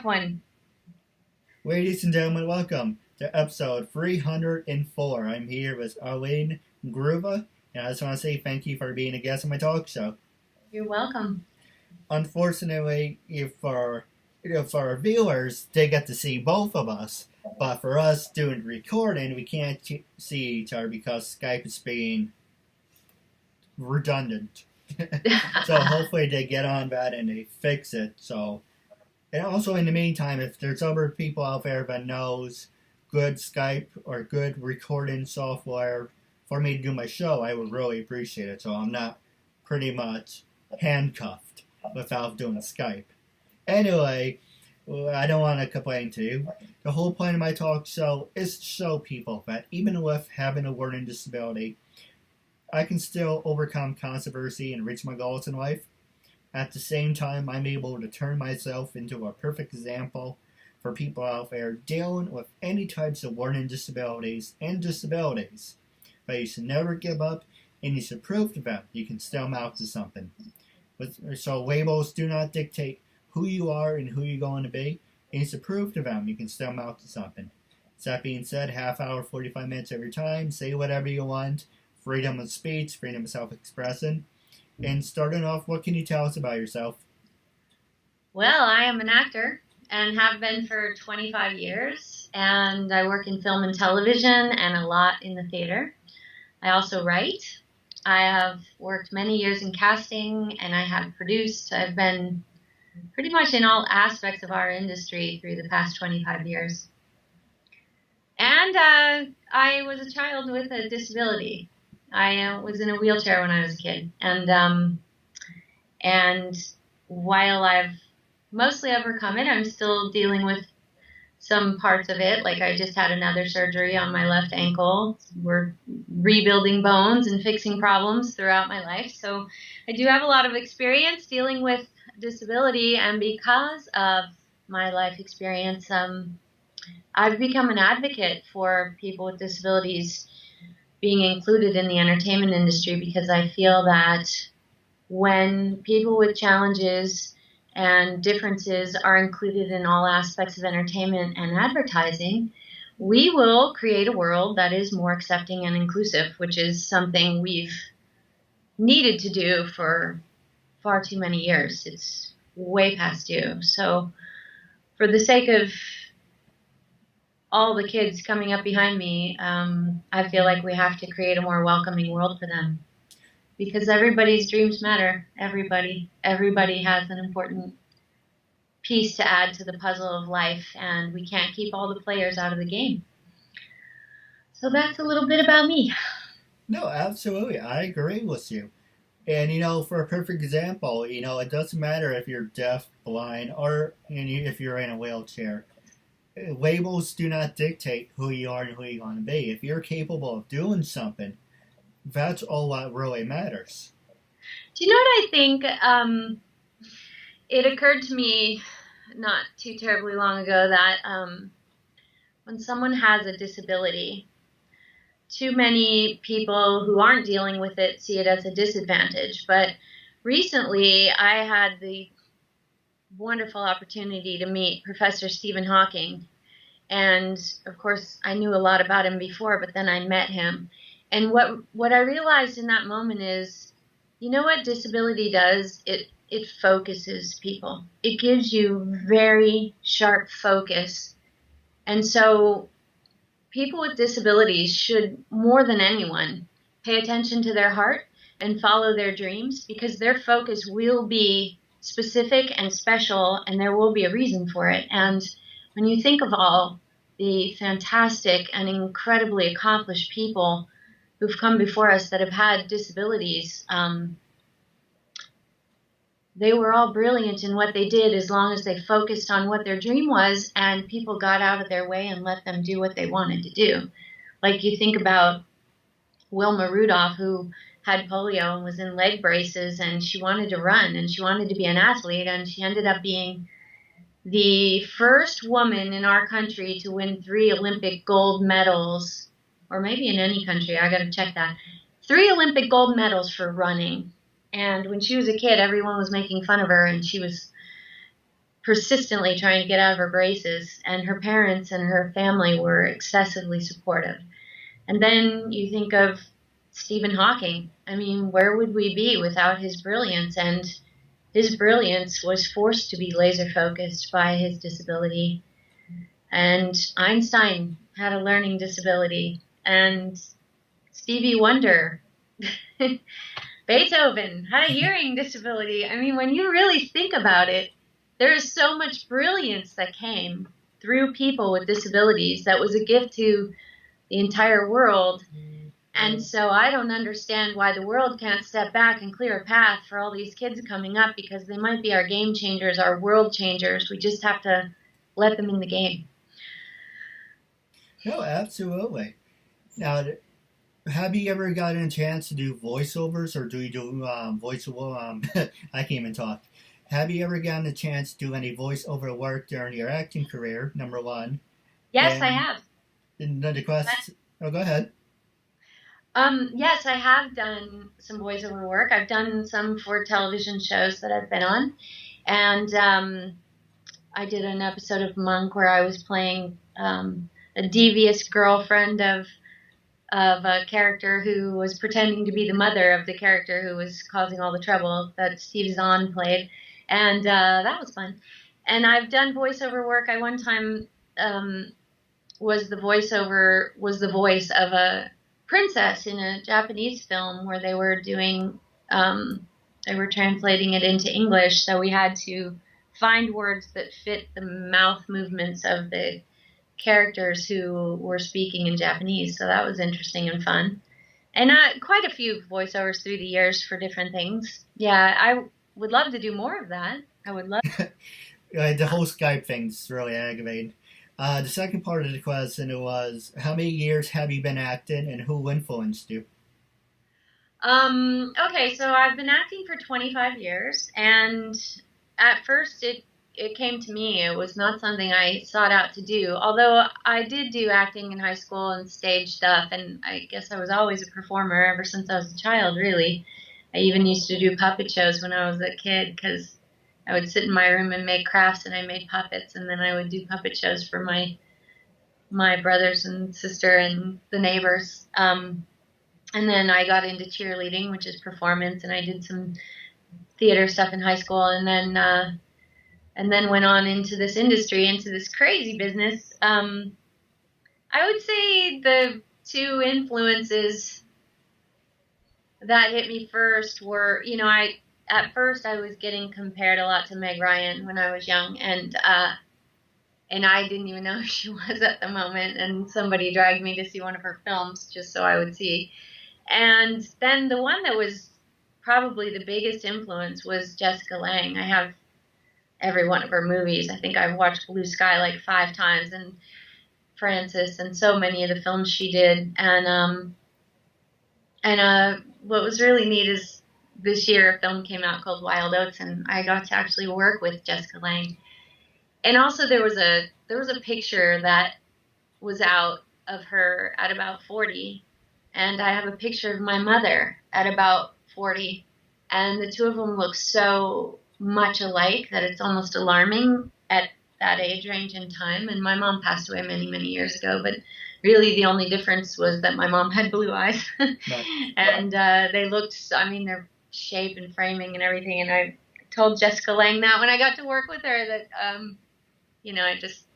one. Ladies and gentlemen, welcome to episode 304. I'm here with Eileen Grubba, and I just want to say thank you for being a guest on my talk show. You're welcome. Unfortunately, for our viewers, they get to see both of us, but for us doing recording, we can't see each other because Skype is being redundant. So hopefully they get on that and they fix it. And also in the meantime, if there's other people out there that knows good Skype or good recording software for me to do my show, I would really appreciate it. So I'm not pretty much handcuffed without doing Skype. Anyway, I don't want to complain to you. The whole point of my talk show is to show people that even with having a learning disability, I can still overcome controversy and reach my goals in life. At the same time, I'm able to turn myself into a perfect example for people out there dealing with any types of learning disabilities and disabilities. But you should never give up, and you should prove to them you can still amount to something. So labels do not dictate who you are and who you're going to be, and you should prove to them you can still amount to something. So that being said, half hour, 45 minutes every time, say whatever you want, freedom of speech, freedom of self-expression. And starting off, what can you tell us about yourself? Well, I am an actor and have been for 25 years, and I work in film and television and a lot in the theater. I also write. I have worked many years in casting, and I have produced. I've been pretty much in all aspects of our industry through the past 25 years. And I was a child with a disability. I was in a wheelchair when I was a kid, and while I've mostly overcome it, I'm still dealing with some parts of it. Like I just had another surgery on my left ankle. We're rebuilding bones and fixing problems throughout my life. So I do have a lot of experience dealing with disability, and because of my life experience, I've become an advocate for people with disabilities being included in the entertainment industry, because I feel that when people with challenges and differences are included in all aspects of entertainment and advertising, we will create a world that is more accepting and inclusive, which is something we've needed to do for far too many years. It's way past due. So for the sake of all the kids coming up behind me, I feel like we have to create a more welcoming world for them, because everybody's dreams matter. Everybody has an important piece to add to the puzzle of life, and we can't keep all the players out of the game. So that's a little bit about me. No, absolutely. I agree with you. And, for a perfect example, it doesn't matter if you're deaf, blind, or if you're in a wheelchair. Labels do not dictate who you are and who you're going to be. If you're capable of doing something, that's all that really matters. Do you know what I think? It occurred to me not too terribly long ago that when someone has a disability, too many people who aren't dealing with it see it as a disadvantage. But recently, I had the wonderful opportunity to meet Professor Stephen Hawking, and of course I knew a lot about him before, but then I met him, and what I realized in that moment is, you know what disability does? It focuses people. It gives you very sharp focus, and so people with disabilities should, more than anyone, pay attention to their heart and follow their dreams, because their focus will be specific and special, and there will be a reason for it. And when you think of all the fantastic and incredibly accomplished people who've come before us that have had disabilities, they were all brilliant in what they did as long as they focused on what their dream was, and people got out of their way and let them do what they wanted to do. Like you think about Wilma Rudolph, who had polio and was in leg braces, and she wanted to run and she wanted to be an athlete, and she ended up being the first woman in our country to win 3 Olympic gold medals, or maybe in any country, I got to check that, 3 Olympic gold medals for running. And when she was a kid, everyone was making fun of her, and she was persistently trying to get out of her braces, and her parents and her family were excessively supportive. And then you think of Stephen Hawking. I mean, where would we be without his brilliance? And his brilliance was forced to be laser focused by his disability. And Einstein had a learning disability. And Stevie Wonder, Beethoven had a hearing disability. I mean, when you really think about it, there is so much brilliance that came through people with disabilities that was a gift to the entire world. And so I don't understand why the world can't step back and clear a path for all these kids coming up, because they might be our game changers, our world changers. We just have to let them in the game. No, absolutely. Now, have you ever gotten a chance to do voiceovers, or do you do voiceover? I can't even talk. Have you ever gotten a chance to do any voiceover work during your acting career, number one? Yes, I have. The question. Oh, go ahead. Yes, I have done some voiceover work. I've done some for television shows that I've been on. And I did an episode of Monk where I was playing a devious girlfriend of a character who was pretending to be the mother of the character who was causing all the trouble that Steve Zahn played. And that was fun. And I've done voiceover work. I one time was the voice of a princess in a Japanese film where they were translating it into English, so we had to find words that fit the mouth movements of the characters who were speaking in Japanese. So that was interesting and fun. And quite a few voiceovers through the years for different things. Yeah, I would love to do more of that. I would love the whole Skype thing's really aggravating. The second part of the question was, how many years have you been acting, and who influenced you? Okay, so I've been acting for 25 years, and at first it came to me. It was not something I sought out to do, although I did do acting in high school and stage stuff, and I guess I was always a performer ever since I was a child, really. I even used to do puppet shows when I was a kid, because I would sit in my room and make crafts, and I made puppets, and then I would do puppet shows for my brothers and sister and the neighbors. And then I got into cheerleading, which is performance, and I did some theater stuff in high school, and then went on into this industry, into this crazy business. I would say the two influences that hit me first were, at first I was getting compared a lot to Meg Ryan when I was young, and I didn't even know who she was at the moment, and somebody dragged me to see one of her films just so I would see. And then the one that was probably the biggest influence was Jessica Lange. I have every one of her movies. I think I've watched Blue Sky like 5 times, and Frances, and so many of the films she did. And what was really neat is this year a film came out called Wild Oats, and I got to actually work with Jessica Lange. And also there was a picture that was out of her at about 40, and I have a picture of my mother at about 40, and the two of them look so much alike that it's almost alarming at that age range in time. And my mom passed away many, many years ago, but really the only difference was that my mom had blue eyes. And they looked, their shape and framing and everything. And I told Jessica Lange that when I got to work with her, that, I just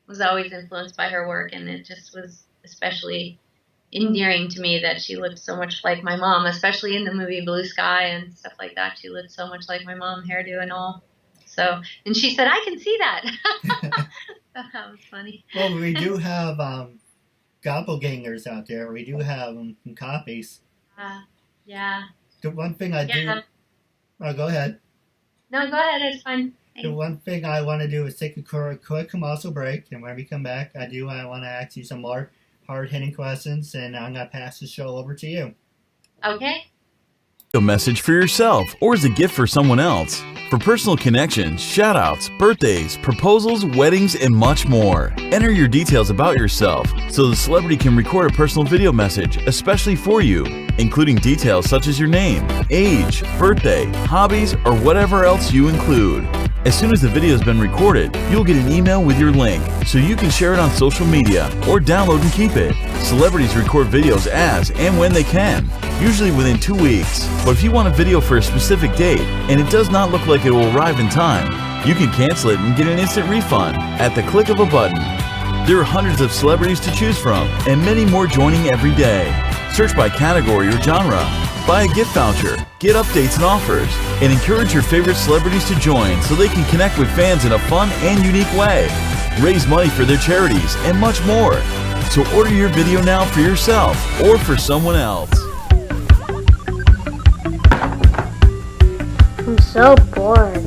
was always influenced by her work, and it just was especially endearing to me that she looked so much like my mom, especially in the movie Blue Sky and stuff like that. She looked so much like my mom, hairdo and all. So, and she said, I can see that. That was funny. Well, we do have doppelgangers out there. We do have copies. Yeah. The one thing I do... Oh, go ahead. No, go ahead. It's fine. Thanks. The one thing I want to do is take a quick commercial break, and when we come back, I want to ask you some more hard-hitting questions, and I'm going to pass the show over to you. Okay. A message for yourself or as a gift for someone else. For personal connections, shout-outs, birthdays, proposals, weddings, and much more. Enter your details about yourself so the celebrity can record a personal video message especially for you, including details such as your name, age, birthday, hobbies, or whatever else you include. As soon as the video has been recorded, you'll get an email with your link, so you can share it on social media or download and keep it. Celebrities record videos as and when they can, usually within 2 weeks. But if you want a video for a specific date and it does not look like it will arrive in time, you can cancel it and get an instant refund at the click of a button. There are hundreds of celebrities to choose from and many more joining every day. Search by category or genre. Buy a gift voucher, get updates and offers, and encourage your favorite celebrities to join so they can connect with fans in a fun and unique way. Raise money for their charities and much more. So order your video now for yourself or for someone else. I'm so bored.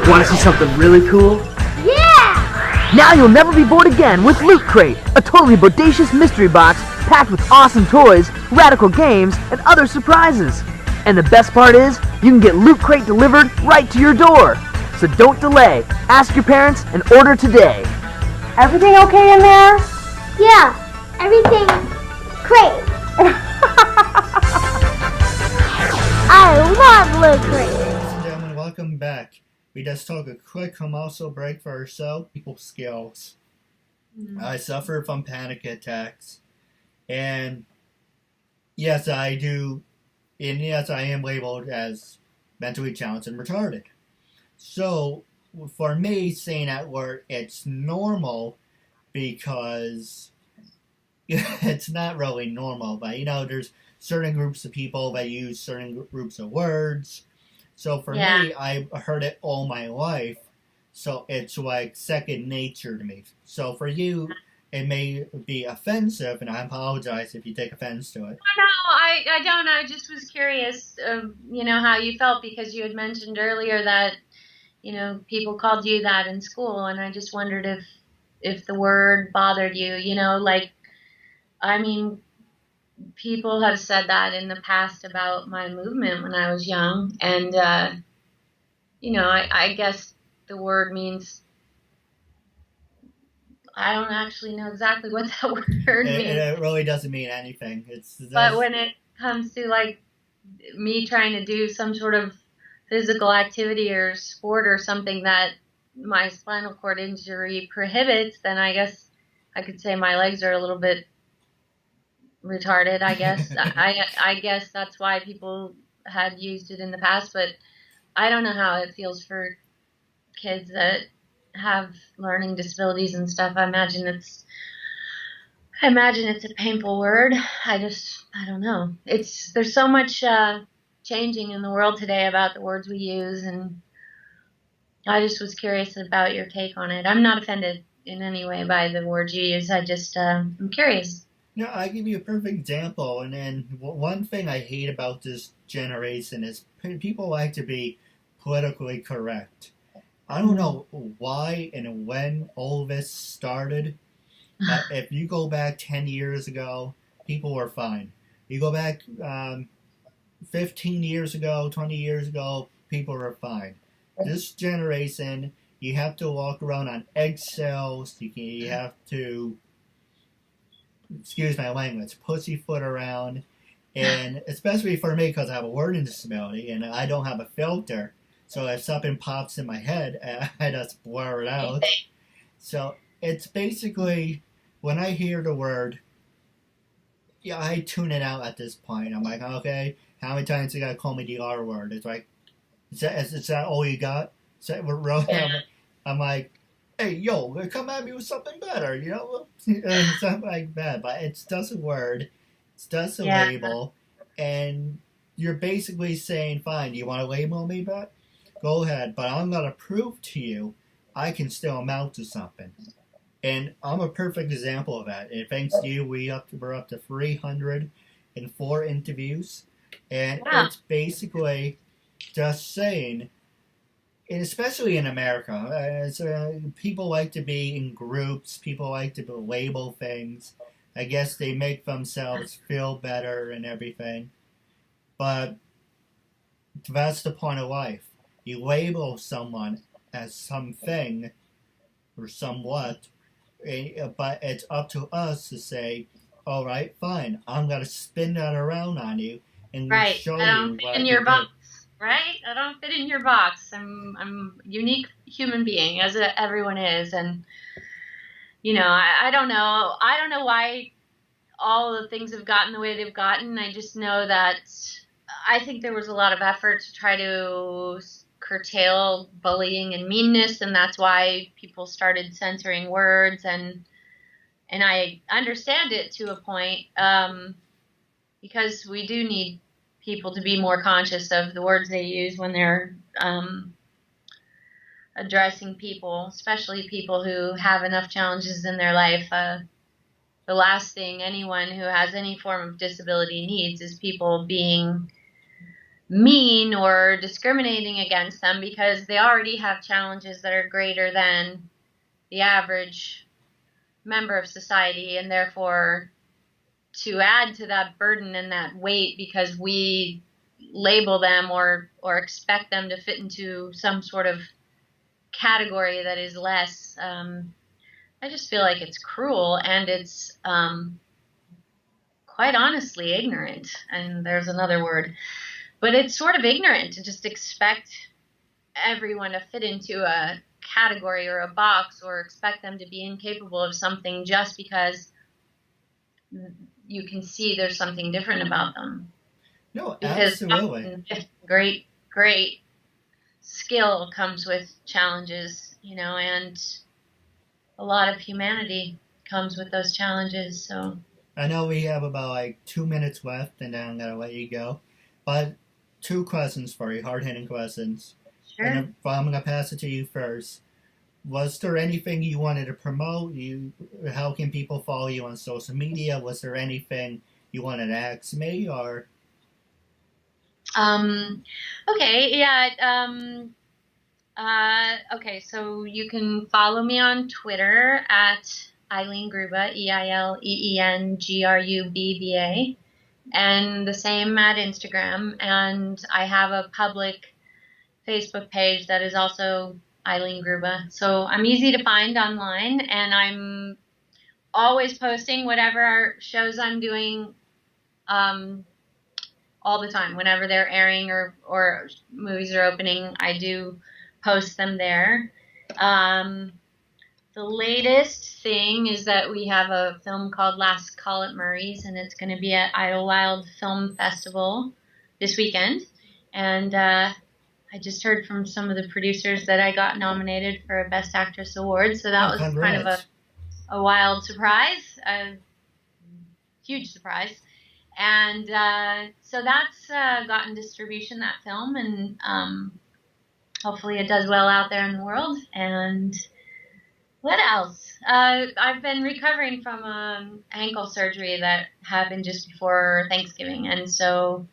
Want to see something really cool? Yeah! Now you'll never be bored again with Loot Crate, a totally bodacious mystery box packed with awesome toys, radical games, and other surprises. And the best part is, you can get Loot Crate delivered right to your door. So don't delay. Ask your parents and order today. Everything okay in there? Yeah, everything great. I love Loot Crate. Ladies and gentlemen, welcome back. We just took a quick commercial break for our show, People Skills. I suffer from panic attacks. And yes, I do. And yes, I am labeled as mentally challenged and retarded. So, for me, saying that word, it's normal because it's not really normal. But, you know, there's certain groups of people that use certain groups of words. So for me, I heard it all my life, so it's like second nature to me. So for you, it may be offensive, and I apologize if you take offense to it. No, I don't. I just was curious, you know, how you felt, because you had mentioned earlier that, you know, people called you that in school, and I just wondered if the word bothered you, you know, like, I mean, people have said that in the past about my movement when I was young, and you know, I guess the word means, I don't actually know exactly what that word means. It really doesn't mean anything. But when it comes to like me trying to do some sort of physical activity or sport or something that my spinal cord injury prohibits, then I guess I could say my legs are a little bit retarded, I guess. I guess that's why people had used it in the past, but I don't know how it feels for kids that have learning disabilities and stuff. I imagine it's a painful word. I don't know. There's so much changing in the world today about the words we use, and I just was curious about your take on it. I'm not offended in any way by the words you use. I just I'm curious. No, I give you a perfect example, and then one thing I hate about this generation is people like to be politically correct. I don't know why and when all this started. If you go back 10 years ago, people were fine. You go back 15 years ago, 20 years ago, people were fine. This generation, you have to walk around on eggshells. You have to, excuse my language, pussyfoot around. And especially for me, because I have a learning disability and I don't have a filter. So if something pops in my head, I just blur it out. So it's basically, when I hear the word, yeah, I tune it out at this point. I'm like, okay, how many times you gotta call me the R word? It's like, is that all you got? I'm like, hey, yo, come at me with something better, you know? Something like that. But it's just a word. It's just a label. And you're basically saying, fine, do you want to label me back? Go ahead. But I'm going to prove to you I can still amount to something. And I'm a perfect example of that. And thanks to you, we're up to 304 interviews. And it's basically just saying, and especially in America, people like to be in groups. People like to label things. I guess they make themselves feel better and everything. But that's the point of life. You label someone as something or somewhat, but it's up to us to say, all right, fine. I'm gonna spin that around on you and Right. show I don't you fit what in I your can do. box. Right? I don't fit in your box. I'm a unique human being, as everyone is, and I don't know. I don't know why all the things have gotten the way they've gotten. I just know that I think there was a lot of effort to try to curtail bullying and meanness, and that's why people started censoring words, and I understand it to a point, because we do need people to be more conscious of the words they use when they're addressing people, especially people who have enough challenges in their life. The last thing anyone who has any form of disability needs is people being mean or discriminating against them, because they already have challenges that are greater than the average member of society, and therefore to add to that burden and that weight because we label them or expect them to fit into some sort of category that is less, I just feel like it's cruel, and it's quite honestly ignorant, and there's another word, but it's sort of ignorant to just expect everyone to fit into a category or a box, or expect them to be incapable of something just because you can see there's something different about them. No, Because absolutely. great skill comes with challenges, and a lot of humanity comes with those challenges. So I know we have about like 2 minutes left, and then I'm gonna let you go. But 2 questions for you, hard-hitting questions. sure. And if I'm gonna pass it to you first. Was there anything you wanted to promote? How can people follow you on social media? Was there anything you wanted to ask me, or? Okay, yeah. Okay, so you can follow me on Twitter at Eileen Grubba, EILEENGRUBBA, and the same at Instagram. And I have a public Facebook page that is also Eileen Grubba. So I'm easy to find online, and I'm always posting whatever shows I'm doing all the time. Whenever they're airing or movies are opening, I do post them there. The latest thing is that we have a film called Last Call at Murray's, and it's going to be at Idlewild Film Festival this weekend. And I just heard from some of the producers that I got nominated for a Best Actress award, so that was kind of a wild surprise, a huge surprise. And so that's gotten distribution, that film, and hopefully it does well out there in the world. And what else? I've been recovering from ankle surgery that happened just before Thanksgiving, and so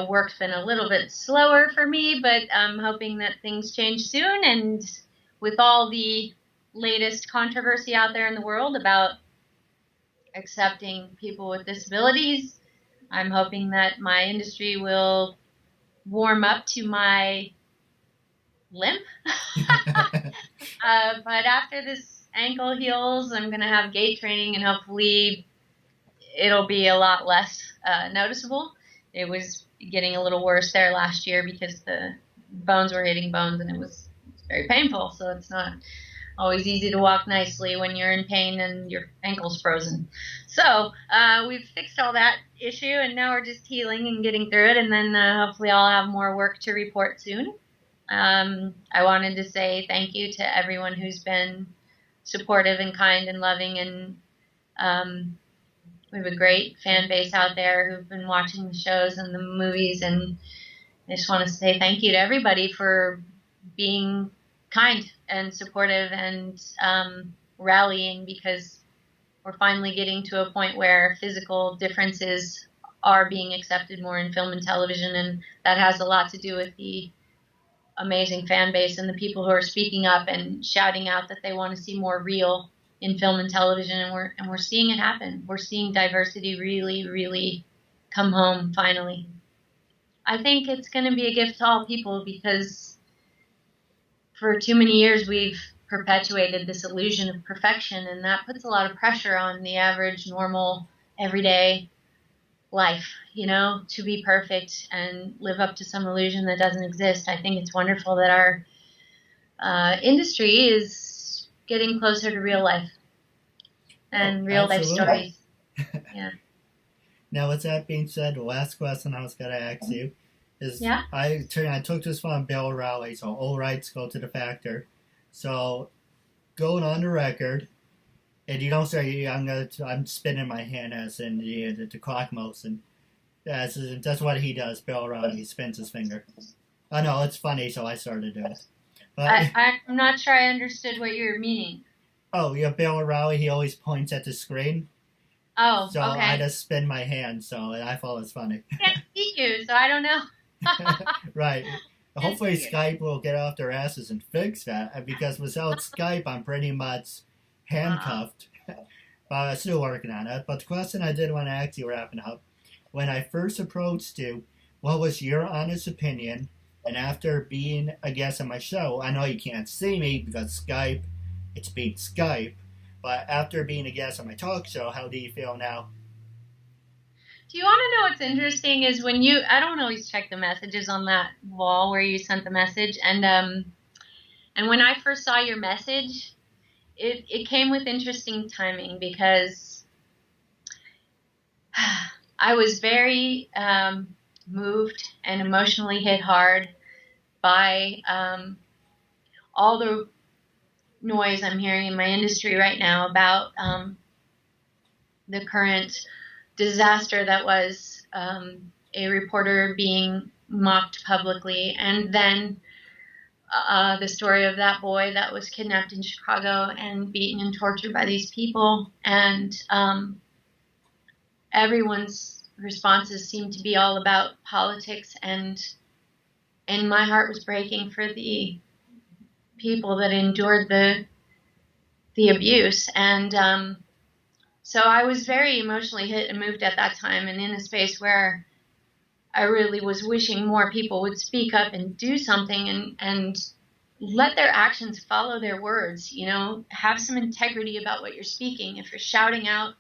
work's been a little bit slower for me, but I'm hoping that things change soon. And with all the latest controversy out there in the world about accepting people with disabilities, I'm hoping that my industry will warm up to my limp. But after this ankle heals, I'm going to have gait training, and hopefully it'll be a lot less noticeable. It was getting a little worse there last year because the bones were hitting bones, and it was very painful. So it's not always easy to walk nicely when you're in pain and your ankle's frozen. So we've fixed all that issue, and now we're just healing and getting through it, and then hopefully I'll have more work to report soon. I wanted to say thank you to everyone who's been supportive and kind and loving, and we have a great fan base out there who've been watching the shows and the movies, and I just want to say thank you to everybody for being kind and supportive and rallying, because we're finally getting to a point where physical differences are being accepted more in film and television, and that has a lot to do with the amazing fan base and the people who are speaking up and shouting out that they want to see more real in film and television, and we're seeing it happen. We're seeing diversity really, really come home finally. I think it's going to be a gift to all people, because for too many years we've perpetuated this illusion of perfection, and that puts a lot of pressure on the average, normal, everyday life, you know, to be perfect and live up to some illusion that doesn't exist. I think it's wonderful that our industry is getting closer to real life and real life stories. Yeah. Now, with that being said, the last question I was going to ask you is, I took this from Bill O'Reilly, so all rights go to the factor. So, going on the record, and you don't say I'm spinning my hand as in the clock motion. That's what he does, Bill O'Reilly. He spins his finger. I know, it's funny, so I started doing it. But, I'm not sure I understood what you're meaning. Oh, yeah, Bill O'Reilly, he always points at the screen. Oh, so okay. I just spin my hand, so I thought it was funny. I can't see you, so I don't know. Right. Hopefully Skype will get off their asses and fix that, because without Skype, I'm pretty much handcuffed. But I'm still working on it. But the question I did want to ask you, wrapping up, when I first approached you, what was your honest opinion? And after being a guest on my show, I know you can't see me because Skype, it's being Skype. But after being a guest on my talk show, how do you feel now? Do you want to know what's interesting is when I don't always check the messages on that wall where you sent the message. And when I first saw your message, it came with interesting timing because I was very moved and emotionally hit hard by all the noise I'm hearing in my industry right now about the current disaster that was a reporter being mocked publicly, and then the story of that boy that was kidnapped in Chicago and beaten and tortured by these people, and everyone's responses seemed to be all about politics, and my heart was breaking for the people that endured the abuse, and so I was very emotionally hit and moved at that time, and in a space where I really was wishing more people would speak up and do something and let their actions follow their words, you know, have some integrity about what you're speaking. If you're shouting out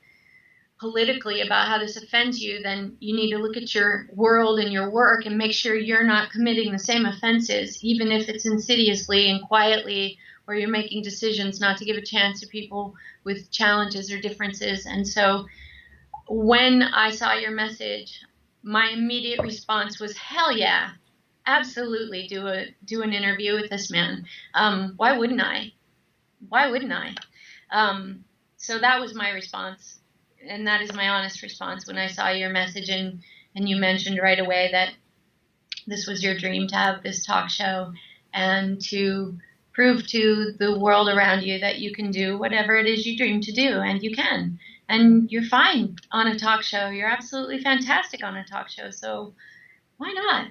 politically about how this offends you, then you need to look at your world and your work and make sure you're not committing the same offenses, even if it's insidiously and quietly, where you're making decisions not to give a chance to people with challenges or differences. And so when I saw your message, my immediate response was, hell yeah, absolutely do an interview with this man. Why wouldn't I? So that was my response. And that is my honest response when I saw your message, and you mentioned right away that this was your dream to have this talk show and to prove to the world around you that you can do whatever it is you dream to do, and you can. And you're fine on a talk show. You're absolutely fantastic on a talk show. So why not?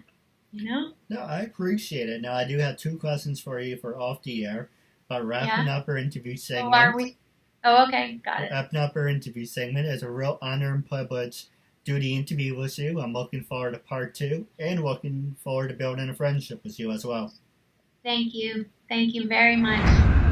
You know? No, I appreciate it. Now, I do have 2 questions for you for off the air. But wrapping up our interview segment. Oh, are we? Oh, okay. Got it. Wrapping up our interview segment is a real honor and privilege to do the interview with you. I'm looking forward to part 2 and looking forward to building a friendship with you as well. Thank you. Thank you very much.